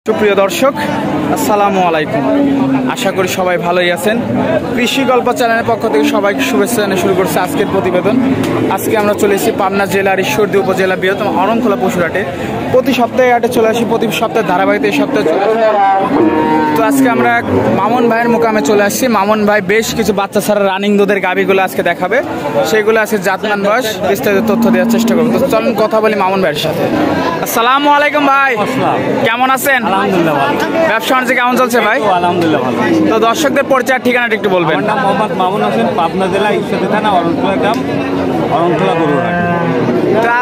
সুপ্রিয় দর্শক, আসসালামু আলাইকুম। আশা করি সবাই ভালোই আছেন। কৃষি গল্প চ্যানেলের পক্ষ থেকে সবাইকে শুভেচ্ছা জানিয়ে শুরু করছে আজকের প্রতিবেদন। আজকে আমরা চলে এসেছি পাবনা জেলার ঈশ্বরদী উপজেলা বৃহত্তম অরণখোলা পশুর হাটে। প্রতি সপ্তাহে হাটে চলে আসি, প্রতি সপ্তাহে ধারাবাহিক এই সপ্তাহে চলে আসি। তো আজকে আমরা মামুন ভাইয়ের মোকামে চলে আসছি। মামুন ভাই বেশ কিছু বাচ্চা ছাড়া রানিং দুধের গাভীগুলো আজকে দেখাবে, সেগুলো আজকে জাতমান বয়স বিস্তারিত তথ্য দেওয়ার চেষ্টা করবো। তো চলুন কথা বলি মামুন ভাইয়ের সাথে। আসসালামু আলাইকুম ভাই, কেমন আছেন? আলহামদুলিল্লাহ ভালো। ব্যবসা বাণিজ্য কেমন চলছে ভাই? আলহামদুলিল্লাহ ভালো। তো দর্শকদের পরিচয় ঠিকানাটা একটু বলবেন। আমার নাম মোহাম্মদ মামুন হোসেন, পাবনা জেলা ঈশ্বরদী থানা অরণখোলা গ্রাম, অরণখোলা গরুর হাট। তা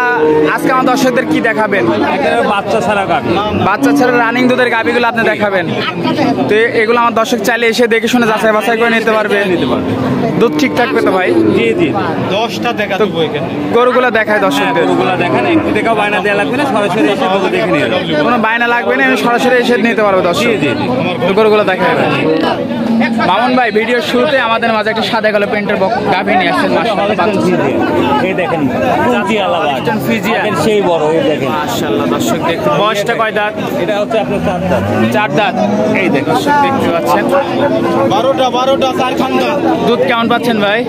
আজকে আমার দর্শকদের কি দেখাবেন? এখানে বাচ্চা ছাড়া গাভী, বাচ্চা ছাড়া রানিং দুধের গাভীগুলো আপনি দেখাবেন। তো এগুলো আমার দর্শক চাইলে এসে দেখে শুনে যাচাই বাছাই করে নিতে পারবে। দুধ ঠিক থাকবে তো ভাই? জি জি। 10টা দেখা দেবো এখানে। গরুগুলো দেখায় দর্শকদের। গরুগুলা দেখেন, একটু দেখাও, বায়না দেওয়া লাগবে না, সরাসরি এসে গরু দেখে নিয়ে যাবে। কোনো বায়না লাগবে না, আমি সরাসরি এসে নিতে পারবো দর্শক। জি জি। তো গরুগুলো দেখায় মামুন ভাই। ভিডিওর শুরুতে আমাদের মাঝে একটা সাদা কালো পেন্টের গাভী নিয়ে আসছেন। এই দেখেন ফিজিয়ান, সেই বড়, এই দেখেন মাশাআল্লাহ। দর্শক দেখতে, বয়সটা কয় দাঁত? এটা হচ্ছে আপনার 4 দাঁত। 4 দাঁত। এই দেখুন দর্শক দেখতে পাচ্ছেন, 12টা 4 খান্দা। দুধ কেমন পাচ্ছেন ভাই?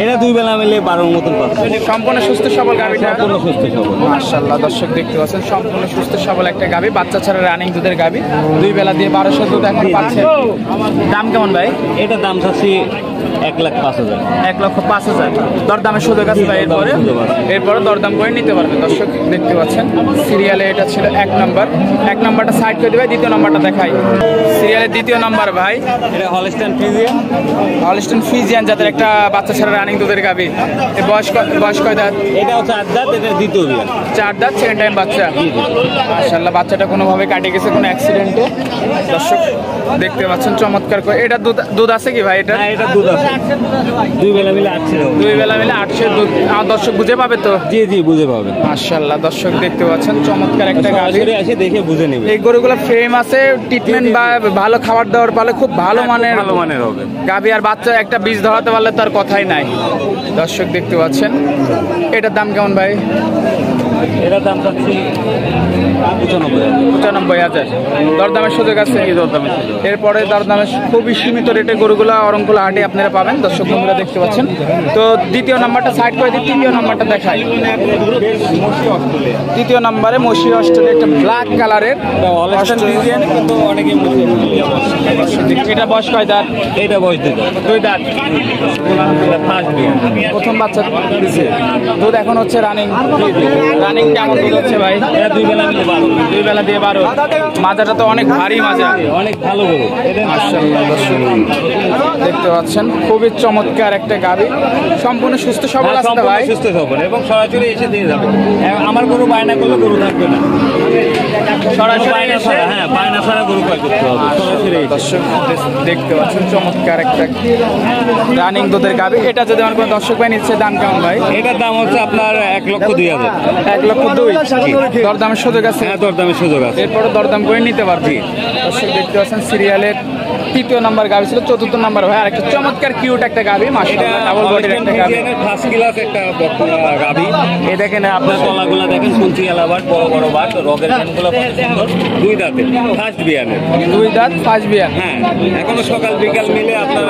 এটা 2 বেলা মিলে 12 মতন পাচ্ছে। সম্পূর্ণ সুস্থ সবল গাভীটা? সম্পূর্ণ সুস্থ সবল। মাশাআল্লাহ। দর্শক দেখতে পাচ্ছেন, সম্পূর্ণ সুস্থ সবল একটা গাভী, বাচ্চা ছাড়া রানিং দুধের গাভী। 2 বেলা দিয়ে 1200 দুধ এখন পাচ্ছে। দাম কেমন ভাই? এটা দাম চাচ্ছি 1,05,000। 1,05,000। দরদামের সুযোগ আছে ভাই? এরপরে দরদাম করে নিতে পারবে। দর্শক দেখতে পাচ্ছেন সিরিয়ালে এটা ছিল 1 নম্বর। 1 নম্বরটা সাইড করে দিবে, দ্বিতীয় নম্বরটা দেখাই। সিরিয়ালের দ্বিতীয় নম্বর ভাই, এটা হলস্টাইন ফ্রিজিয়ান। হলস্টাইন ফ্রিজিয়ান জাতের একটা বাচ্চা ছাড়া রানিং দুধের গাভী। এর বয়স কয় দাঁত? এটা হচ্ছে 8 দাঁত, এটা দ্বিতীয় বিয়ান। 4 দাঁত, সেকেন্ড টাইম বাচ্চা। মাশাআল্লাহ। বাচ্চাটা কোনোভাবে কাটে গেছে কোনো অ্যাক্সিডেন্টে। দর্শক দেখতে পাচ্ছেন চমৎকার করে। এটা দুধ আছে কি ভাই? এটা এটা দুধ আছে, 2 বেলা মিলে 800। 2 বেলা মিলে 800 দুধ। আমার দর্শক বুঝে পাবে তো? জি জি, বুঝে পাবে। মাশাআল্লাহ। দর্শক দেখতে পাচ্ছেন চমৎকার একটা গাভী। সরাসরি এসে দেখে বুঝে নেবে। এই গরুগুলো ফ্রেম আছে, ট্রিটমেন্ট বা ভালো খাবার দাবার পালে খুব ভালো মানের হবে গাভী। আর বাচ্চা একটা বীজ ধরাতে পারলে তার কথাই নাই। দর্শক দেখতে পাচ্ছেন, এটার দাম কেমন ভাই? এটার দাম চাচ্ছি 95,000। দরদামের সুযোগ আছে? এরপরে দরদামের খুবই সীমিত রেটে গরুগুলা অরণখোলা হাটে আপনারা পাবেন। দর্শক বন্ধুরা দেখতে পাচ্ছেন। তো দ্বিতীয় নাম্বারটা সাইড করে দিই, তৃতীয় নাম্বারটা দেখাই। তৃতীয় নাম্বারে মসি অস্ট্রেলিয়া, একটা ব্ল্যাক কালারের অস্ট্রেলিয়ান, কিন্তু অনেকে এটা বয়স কয় দাঁত? এটা বয়স 2 দাঁত। ফার্স্ট বিয়ান, প্রথম বাচ্চা দিছে। দুধ এখন হচ্ছে রানিং কেমন দুধ হচ্ছে ভাই? এটা 2 বেলা মিলে 12। 2 বেলা দিয়ে 12। মাজাটা তো অনেক ভারী মাজা, অনেক ভালো গরু। মাশাআল্লাহ। দর্শক দেখতে পাচ্ছেন খুবই চমৎকার একটা গাভী, সম্পূর্ণ সুস্থ সবল আছে ভাই? সুস্থ সবল, এবং সরাসরি এসে দিয়ে যাবে। আমার গরু বায়না করলে গরু থাকবে না, সরাসরি এসে, হ্যাঁ, বায়না ছাড়া গরু ক্রয় করতে হবে সরাসরি। দর্শক দেখতে পাচ্ছেন চমৎকার একটা রানিং দুধের গাভী। এটা যদি আমার কোনো দর্শক ভাই নিচ্ছে, দাম কেমন ভাই? এটার দাম হচ্ছে আপনার 1,02,000। 1,02,000। দরদামের সুযোগ আছে? হ্যাঁ, দরদামের সুযোগ আছে। এরপরে দরদাম করে নিতে পারবি। দর্শক দেখতে পাচ্ছেন সিরিয়ালের 3য় নাম্বার গাভী ছিল, 4র্থ নাম্বার ভাই আরেকটা চমৎকার কিউট একটা গাভী। মাশাআল্লাহ, ডাবল বডির একটা গাভী, ফার্স্ট ক্লাস একটা গাভী। এই দেখেন আপনার তলাগুলা দেখেন, কুঞ্চি এলাবার বড় বড় বাট, রগের কানগুলো কত সুন্দর। 2 দাঁতে, ফার্স্ট বিয়ানের। 2 দাঁত, ফার্স্ট বিয়ান। হ্যাঁ, এখনো সকাল বিকাল মিলে আপনার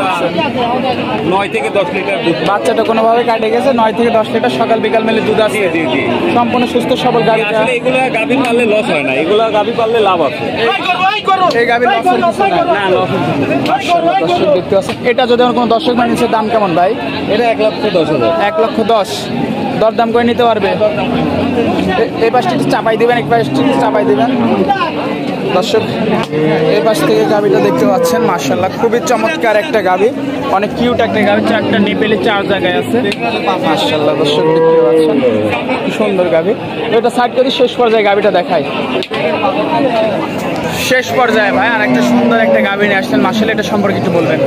9 থেকে 10 লিটার দুধ। বাচ্চাটা কোনোভাবে কাটে গেছে, 9 থেকে 10 লিটার সকাল বিকাল মিলে দুধ আছে। জি জি। সম্পূর্ণ সুস্থ সবল গাভী। আসলে এগুলা গাভী পাললে লস হয় না, এগুলা গাভী পাললে লাভ আছে। এই গাভীর লস হচ্ছে না, লস হচ্ছে না। দর্শক দেখতে পাচ্ছেন। এটা যদি আমার কোনো দর্শক ভাই নিচ্ছে, দাম কেমন ভাই? এটা 1,10,000। 1,10,000। দরদাম করে নিতে পারবে? এই পাশটি চাপাই দিবেন, এক পাশটি চাপাই দিবেন। দর্শক এই পাশ থেকে গাভীটা দেখতে পাচ্ছেন, মাশাআল্লাহ খুবই চমৎকার একটা গাভী, অনেক কিউট একটা গাভী। 4টা নিপেলে 4 জায়গায় আছে, মাশাআল্লাহ। দর্শক দেখতে পাচ্ছেন সুন্দর গাভী। এটা সাইড করে শেষ পর্যায়ে গাভীটা দেখাই। শেষ পর্যায়ে ভাই আর একটা সুন্দর একটা গাভী নিয়ে আসছেন, মাশাআল্লাহ এটা সম্পর্কে একটু বলবেন।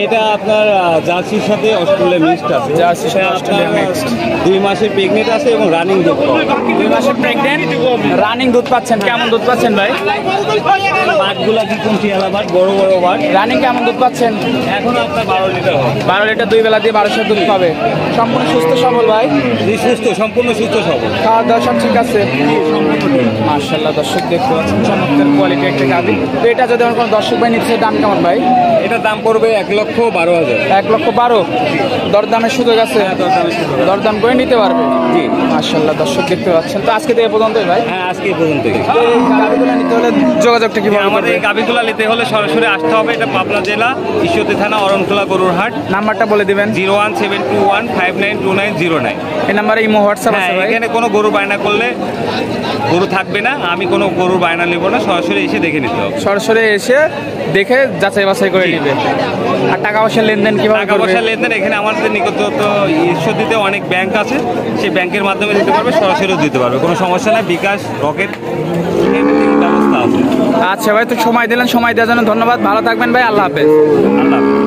এটা আপনার জার্সির সাথে অস্ট্রেলিয়া মিক্সড আছে। জার্সির সাথে অস্ট্রেলিয়া মিক্সড। 2 মাসের প্রেগনেন্ট আছে এবং রানিং দুধ পাবে। 2 মাসের প্রেগনেন্ট, রানিং দুধ পাচ্ছেন। কেমন দুধ পাচ্ছেন ভাই? বাটগুলা কি কোনটি আলাবার বড় বড় বাট। রানিং কেমন দুধ পাচ্ছেন? এখন আপনার 12 লিটার হবে। 12 লিটার 2 বেলা দিয়ে 1200 দুধ পাবে। সম্পূর্ণ সুস্থ সবল ভাই, জি সুস্থ, সম্পূর্ণ সুস্থ সবল। খাওয়া দাওয়া সব ঠিক আছে? মাশাআল্লাহ, দর্শক দেখতে পাচ্ছেন চমৎকার কোয়ালিটি একটা গাভী। তো এটা যদি আমার কোনো দর্শক ভাই নিচ্ছে, দাম কেমন ভাই? এটার দাম পড়বে 1,12,000। 1,12,000। দরদামের সুযোগ আছে? দরদাম করে নিতে পারবে। জি মাশাআল্লাহ, দর্শক দেখতে পাচ্ছেন। তো আজকে থেকে পর্যন্তই ভাই। হ্যাঁ, আজকে এই পর্যন্তই। এই গাভীগুলো নিতে হলে যোগাযোগটা কিভাবে আমাদের এই গাভীগুলা নিতে হলে সরাসরি আসতে হবে। এটা পাবনা জেলা ঈশ্বরদী থানা অরণখোলা গরুর হাট। নাম্বারটা বলে দিবেন। 017215909। এই নাম্বারে ইমো হোয়াটসঅ্যাপ আছে ভাই? এখানে কোনো গরু বায়না করলে গরু থাকবে না, আমি কোনো গরুর বায়না নেব না, সরাসরি এসে দেখে নিতে হবে। সরাসরি এসে দেখে যাচাই বাছাই করে নিবে। আর টাকা পয়সা লেনদেন কিভাবে টাকা করবে? পয়সা লেনদেন এখানে আমাদের নিকট তো ঈশ্বরদীতে অনেক ব্যাংক আছে, সেই ব্যাংকের মাধ্যমে দিতে পারবে, সরাসরিও দিতে পারবে, কোনো সমস্যা নেই। বিকাশ, রকেট ব্যবস্থা আছে। আচ্ছা ভাই, তো সময় দিলেন, সময় দেওয়ার জন্য ধন্যবাদ। ভালো থাকবেন ভাই, আল্লাহ হাফেজ। আল্লাহ হাফেজ।